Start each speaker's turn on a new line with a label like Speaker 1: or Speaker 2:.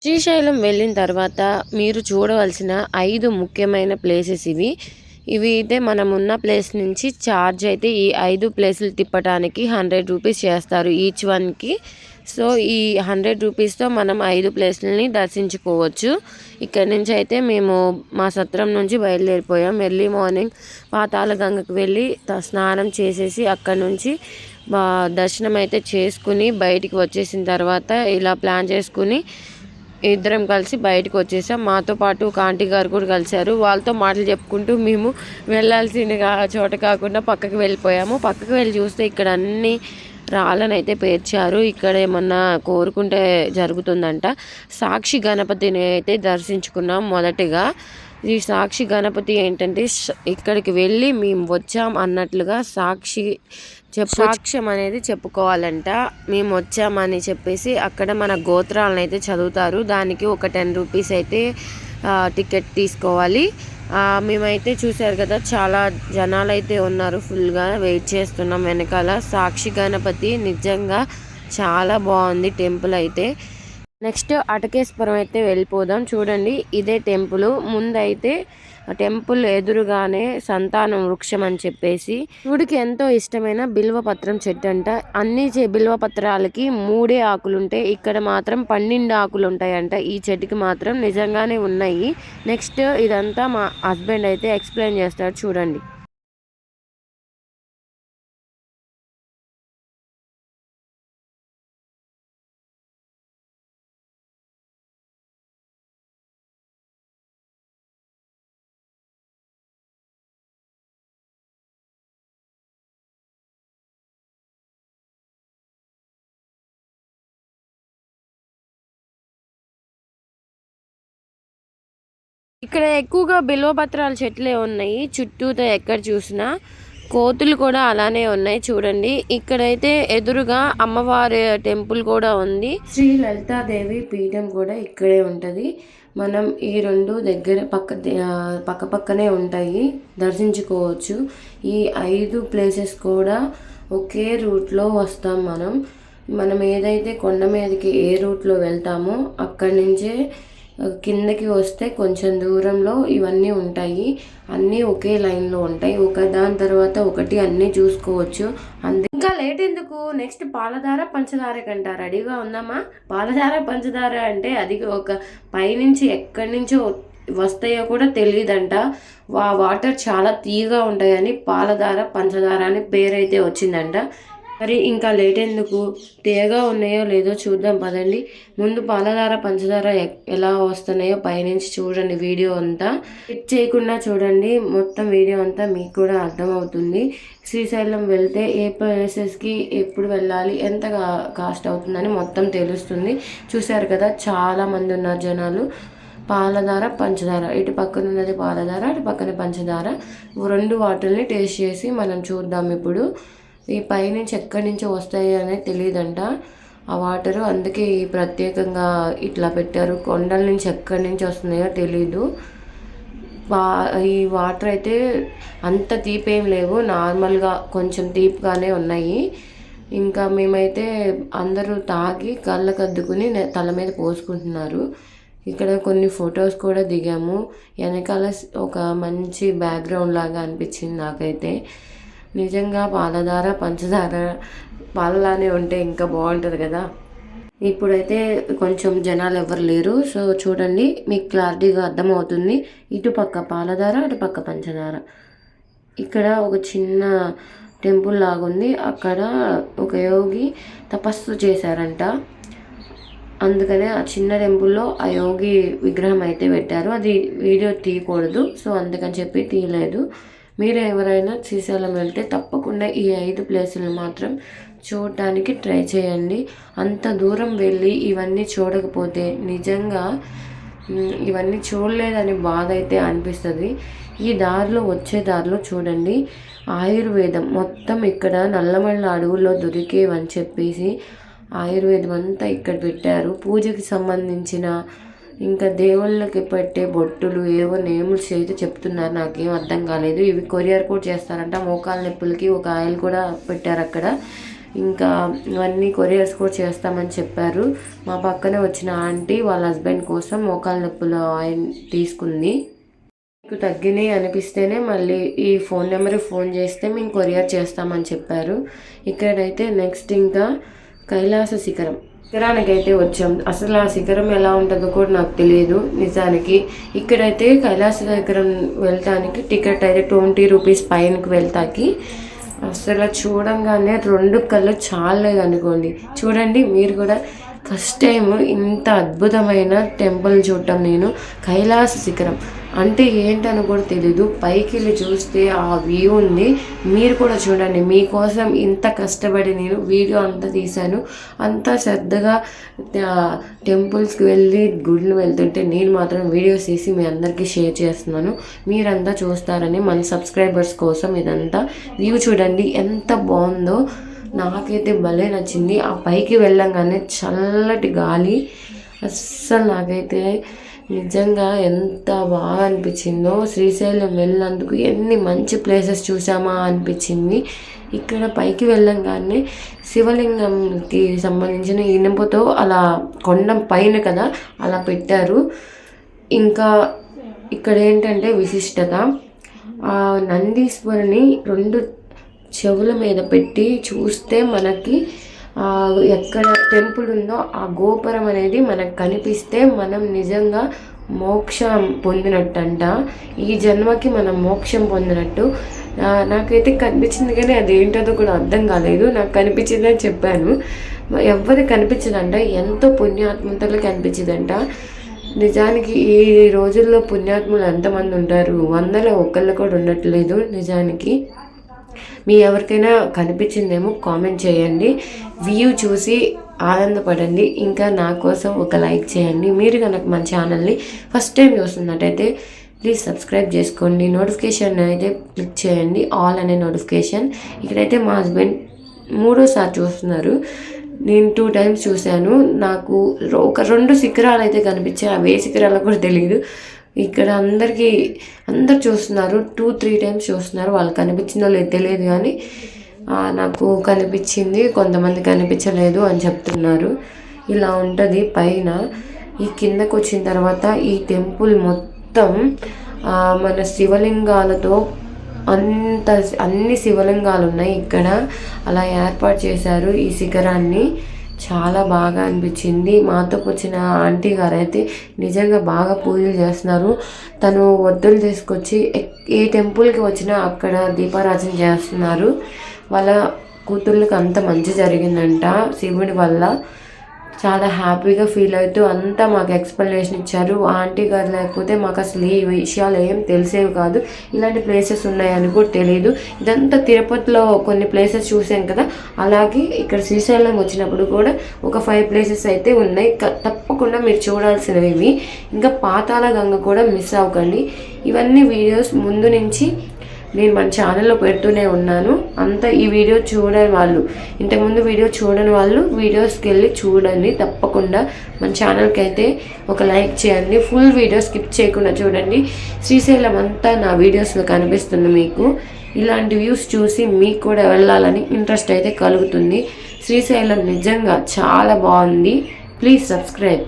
Speaker 1: శ్రీశైలం వెళ్ళిన తర్వాత మీరు చూడవలసిన 5 ముఖ్యమైన ప్లేసెస్ ఇవి. ఇవి అయితే మనం ఉన్న ప్లేస్ నుంచి ఛార్జ్ అయితే ఈ 5 ప్లేసులు తిప్పటానికి 100 రూపీస్ చేస్తారు ఈచ్ వన్‌కి. సో, ఈ 100 రూపీస్‌తో మనం 5 ప్లేసులని దర్శించుకోవచ్చు. ఇక్కడి నుంచి అయితే మేము మా సత్రం నుంచి బయలుదేరిపోయాం. ఎర్లీ మార్నింగ్ పాతాళగంగకి వెళ్ళి స్నానం చేసేసి అక్కడి నుంచి దర్శనం అయితే చేసుకుని బయటికి వచ్చేసిన తర్వాత ఇలా ప్లాన్ చేసుకుని ఇద్దరం కలిసి బయటకు వచ్చేసాం. మాతో పాటు ఒక ఆంటీ గారు కూడా కలిశారు. వాళ్ళతో మాటలు చెప్పుకుంటూ మేము వెళ్ళాల్సిన చోట కాకుండా పక్కకు వెళ్ళిపోయాము. పక్కకు వెళ్ళి చూస్తే ఇక్కడ అన్ని రాళ్ళను అయితే పేర్చారు. ఇక్కడ ఏమన్నా కోరుకుంటే జరుగుతుందంట. సాక్షి గణపతిని అయితే దర్శించుకున్నాం మొదటిగా. ఈ సాక్షి గణపతి ఏంటంటే ఇక్కడికి వెళ్ళి మేము వచ్చాం అన్నట్లుగా సాక్ష్యం అనేది చెప్పుకోవాలంట. మేము వచ్చామని చెప్పేసి అక్కడ మన గోత్రాలను అయితే చదువుతారు. దానికి ఒక 10 రూపీస్ అయితే టికెట్ తీసుకోవాలి. మేమైతే చూసారు కదా, చాలా జనాలు అయితే ఉన్నారు. ఫుల్గా వెయిట్ చేస్తున్నాం వెనకాల. సాక్షి గణపతి నిజంగా చాలా బాగుంది టెంపుల్ అయితే. నెక్స్ట్ అటకేశ్వరం అయితే వెళ్ళిపోదాం. చూడండి, ఇదే టెంపుల్. ముందైతే టెంపుల్ ఎదురుగానే సంతానం వృక్షం అని చెప్పేసి శివుడికి ఎంతో ఇష్టమైన బిల్వపత్రం చెట్టు అంట. అన్ని బిల్వపత్రాలకి 3 ఆకులు ఉంటాయి. ఇక్కడ మాత్రం 12 ఆకులు ఉంటాయంట. ఈ చెట్టుకి మాత్రం నిజంగానే ఉన్నాయి. నెక్స్ట్ ఇదంతా మా హస్బెండ్ అయితే ఎక్స్ప్లెయిన్ చేస్తాడు, చూడండి. ఇక్కడ ఎక్కువగా బిల్వపత్రాల చెట్లే ఉన్నాయి. చుట్టూతో ఎక్కడ చూసినా కోతులు కూడా అలానే ఉన్నాయి. చూడండి, ఇక్కడైతే ఎదురుగా అమ్మవారి టెంపుల్ కూడా ఉంది. శ్రీ లలితాదేవి పీఠం కూడా ఇక్కడే ఉంటది. మనం ఈ 2 దగ్గర పక్కనే ఉంటాయి, దర్శించుకోవచ్చు. ఈ 5 ప్లేసెస్ కూడా ఒకే రూట్లో వస్తాం. మనం ఏదైతే కొండ మీదకి ఏ రూట్లో వెళ్తామో అక్కడి నుంచే కిందకి వస్తే కొంచెం దూరంలో ఇవన్నీ ఉంటాయి. అన్నీ ఒకే లైన్లో ఉంటాయి. ఒకదాని తర్వాత ఒకటి అన్నీ చూసుకోవచ్చు. ఇంకా లేట్ ఎందుకు, నెక్స్ట్ పాలధార పంచదార కంట రెడీగా ఉందామా? పాలధార పంచదార అంటే అది ఒక పైనుంచి ఎక్కడి నుంచో వస్తాయో కూడా తెలియదంట. వాటర్ చాలా తీయగా ఉంటాయని పాలధార పంచదార అని పేరైతే వచ్చిందంట. మరి ఇంకా లేట్ ఎందుకు, తేగా ఉన్నాయో లేదో చూద్దాం పదండి. ముందు పాలధార పంచదార ఎలా వస్తున్నాయో పైనుంచి చూడండి. వీడియో అంతా స్కిప్ చేయకుండా చూడండి. మొత్తం వీడియో అంతా మీకు కూడా అర్థమవుతుంది. శ్రీశైలం వెళ్తే ఏ ప్లేసెస్కి ఎప్పుడు వెళ్ళాలి, ఎంత కాస్ట్ అవుతుందని మొత్తం తెలుస్తుంది. చూశారు కదా, చాలా మంది ఉన్నారు జనాలు. పాలధార పంచదార, ఇటు పక్కన ఉన్నది పాలధార, అటు పక్కన పంచదార. 2 వాటర్ని టేస్ట్ చేసి మనం చూద్దాం ఇప్పుడు. ఈ పైనుంచి ఎక్కడి నుంచో వస్తాయి అనేది తెలియదంట ఆ వాటరు. అందుకే ఈ ప్రత్యేకంగా ఇట్లా పెట్టారు. కొండల నుంచి ఎక్కడి నుంచి వస్తున్నాయో తెలీదు. ఈ వాటర్ అయితే అంత తీపేం లేవు, నార్మల్గా కొంచెం తీపిగానే ఉన్నాయి. ఇంకా మేమైతే అందరూ తాగి కళ్ళకద్దుకుని తల మీద పోసుకుంటున్నారు. ఇక్కడ కొన్ని ఫొటోస్ కూడా దిగాము. వెనకాల ఒక మంచి బ్యాక్గ్రౌండ్ లాగా అనిపించింది నాకైతే. నిజంగా పాలధార పంచదార పాలలానే ఉంటే ఇంకా బాగుంటుంది కదా. ఇప్పుడైతే కొంచెం జనాలు ఎవరు లేరు. సో చూడండి, మీకు క్లారిటీగా అర్థమవుతుంది. ఇటు పక్క పాలధార, అటు పక్క పంచదార. ఇక్కడ ఒక చిన్న టెంపుల్ లాగుంది. అక్కడ ఒక యోగి తపస్సు చేశారంట. అందుకనే ఆ చిన్న టెంపుల్లో ఆ యోగి విగ్రహం అయితే పెట్టారు. అది వీడియో తీయకూడదు, సో అందుకని చెప్పి తీయలేదు. మీరు ఎవరైనా శ్రీశైలం వెళ్తే తప్పకుండా ఈ 5 ప్లేసులు మాత్రం చూడటానికి ట్రై చేయండి. అంత దూరం వెళ్ళి ఇవన్నీ చూడకపోతే నిజంగా ఇవన్నీ చూడలేదని బాధ అయితే అనిపిస్తుంది. ఈ దారిలో వచ్చే దారిలో చూడండి, ఆయుర్వేదం మొత్తం ఇక్కడ నల్లమల్ల అడవుల్లో దొరికేవని చెప్పేసి ఆయుర్వేదం అంతా ఇక్కడ పెట్టారు. పూజకి సంబంధించిన ఇంకా దేవుళ్ళకి పెట్టే బొట్టులు ఏవో నేమ్స్ అయితే చెప్తున్నారు, నాకేం అర్థం కాలేదు. ఇవి కొరియర్ కూడా చేస్తారంట. మోకాల నొప్పులకి ఒక ఆయిల్ కూడా పెట్టారు అక్కడ. ఇంకా ఇవన్నీ కొరియర్స్ కూడా చేస్తామని చెప్పారు. మా పక్కనే వచ్చిన ఆంటీ వాళ్ళ హస్బెండ్ కోసం మోకాళ్ళ నొప్పుల ఆయిల్ తీసుకుంది. మీకు తగ్గినాయి అనిపిస్తేనే మళ్ళీ ఈ ఫోన్ నెంబర్కి ఫోన్ చేస్తే మేము కొరియర్ చేస్తామని చెప్పారు. ఇక్కడైతే నెక్స్ట్ ఇంకా కైలాస శిఖరానికైతే వచ్చాం. అసలు ఆ శిఖరం ఎలా ఉంటుందో కూడా నాకు తెలియదు నిజానికి. ఇక్కడైతే కైలాస శిఖరం వెళ్ళటానికి టికెట్ అయితే 20 రూపీస్ పైనకి వెళ్తాకి. అసలు చూడంగానే 2 కళ్ళు చాలేదు అనుకోండి. చూడండి మీరు కూడా ఫస్ట్ టైం ఇంత అద్భుతమైన టెంపుల్ చూడటం నేను. కైలాస శిఖరం అంటే ఏంటని కూడా తెలీదు. పైకి వెళ్ళి చూస్తే ఆ వ్యూ ఉంది. మీరు కూడా చూడండి. మీకోసం ఇంత కష్టపడి నేను వీడియో అంతా తీశాను. అంతా శ్రద్ధగా టెంపుల్స్కి వెళ్ళి గుళ్ళు వెళ్తుంటే నేను మాత్రం వీడియోస్ తీసి మీ అందరికీ షేర్ చేస్తున్నాను. మీరంతా చూస్తారని మన సబ్స్క్రైబర్స్ కోసం ఇదంతా వ్యూ చూడండి ఎంత బాగుందో. నాకైతే భలే నచ్చింది. ఆ పైకి వెళ్ళంగానే చల్లటి గాలి అస్సలు నాకైతే నిజంగా ఎంత బాగా అనిపించిందో. శ్రీశైలం వెళ్ళినందుకు ఎన్ని మంచి ప్లేసెస్ చూసామా అనిపించింది. ఇక్కడ పైకి వెళ్ళంగానే శివలింగంకి సంబంధించిన ఇనుపతో అలా కొండ పైన కదా అలా పెట్టారు. ఇంకా ఇక్కడ ఏంటంటే విశిష్టత, నందీశ్వరుని 2 చెవుల మీద పెట్టి చూస్తే మనకి ఎక్కడ టెంపుల్ ఉందో ఆ గోపురం అనేది మనకు కనిపిస్తే మనం నిజంగా మోక్షం పొందినట్టంట. ఈ జన్మకి మనం మోక్షం పొందినట్టు. నాకైతే కనిపించింది కానీ అదేంటో కూడా అర్థం కాలేదు. నాకు కనిపించిందని చెప్పాను. ఎవరికి కనిపించదంట, ఎంతో పుణ్యాత్మతలు కనిపించిందంట. నిజానికి ఈ రోజుల్లో పుణ్యాత్ములు ఎంతమంది ఉంటారు, 100లో 1 కూడా ఉండట్లేదు నిజానికి. మీ ఎవరికైనా కనిపించిందేమో కామెంట్ చేయండి. వ్యూ చూసి ఆనందపడండి. ఇంకా నా కోసం ఒక లైక్ చేయండి. మీరు కనుక మన ఛానల్ని ఫస్ట్ టైం చూస్తున్నట్టయితే ప్లీజ్ సబ్స్క్రైబ్ చేసుకోండి. నోటిఫికేషన్ అయితే క్లిక్ చేయండి, ఆల్ అనే నోటిఫికేషన్. ఇక్కడైతే మా హస్బెండ్ 3వ చూస్తున్నారు. నేను 2 టైమ్స్ చూశాను. నాకు ఒక 2 శిఖరాలు అయితే కనిపించాయి. అవి ఏ శిఖరాలు కూడా తెలియదు. ఇక్కడ అందరు చూస్తున్నారు. 2-3 టైమ్స్ చూస్తున్నారు. వాళ్ళకి కనిపించిందో లేదో తెలియదు కానీ నాకు కనిపించింది, కొంతమంది కనిపించలేదు అని చెప్తున్నారు. ఇలా ఉంటుంది పైన. ఈ కిందకు వచ్చిన తర్వాత ఈ టెంపుల్ మొత్తం మన శివలింగాలతో అన్ని శివలింగాలు ఉన్నాయి ఇక్కడ. అలా ఏర్పాటు చేశారు ఈ శిఖరాన్ని. చాలా బాగా అనిపించింది. మాతో వచ్చిన ఆంటీ గారు అయితే నిజంగా బాగా పూజలు చేస్తున్నారు. తను ఒత్తులు తీసుకొచ్చి ఏ టెంపుల్కి వచ్చినా అక్కడ దీపారాధన చేస్తున్నారు. వాళ్ళ కూతుర్లకు అంత మంచి జరిగిందంట శివుడి వల్ల. చాలా హ్యాపీగా ఫీల్ అవుతూ అంతా మాకు ఎక్స్ప్లెనేషన్ ఇచ్చారు. ఆంటీ గారు లేకపోతే మాకు అసలు ఈ విషయాలు ఏం తెలిసేవి కాదు. ఇలాంటి ప్లేసెస్ ఉన్నాయని కూడా తెలియదు. ఇదంతా తిరుపతిలో కొన్ని ప్లేసెస్ చూసాం కదా, అలాగే ఇక్కడ శ్రీశైలం వచ్చినప్పుడు కూడా ఒక 5 ప్లేసెస్ అయితే ఉన్నాయి. తప్పకుండా మీరు చూడాల్సినవి. ఇంకా పాతాళ గంగ కూడా మిస్ అవ్వకండి. ఇవన్నీ వీడియోస్ ముందు నుంచి నేను మన ఛానల్లో పెడుతూనే ఉన్నాను. అంతా ఈ వీడియో చూడని వాళ్ళు, ఇంతకుముందు వీడియో చూడని వాళ్ళు వీడియోస్కి వెళ్ళి చూడండి. తప్పకుండా మన ఛానల్కి అయితే ఒక లైక్ చేయండి. ఫుల్ వీడియో స్కిప్ చేయకుండా చూడండి. శ్రీశైలం అంతా నా వీడియోస్లో కనిపిస్తుంది మీకు. ఇలాంటి వ్యూస్ చూసి మీకు కూడా వెళ్ళాలని ఇంట్రెస్ట్ అయితే కలుగుతుంది. శ్రీశైలం నిజంగా చాలా బాగుంది. Please subscribe.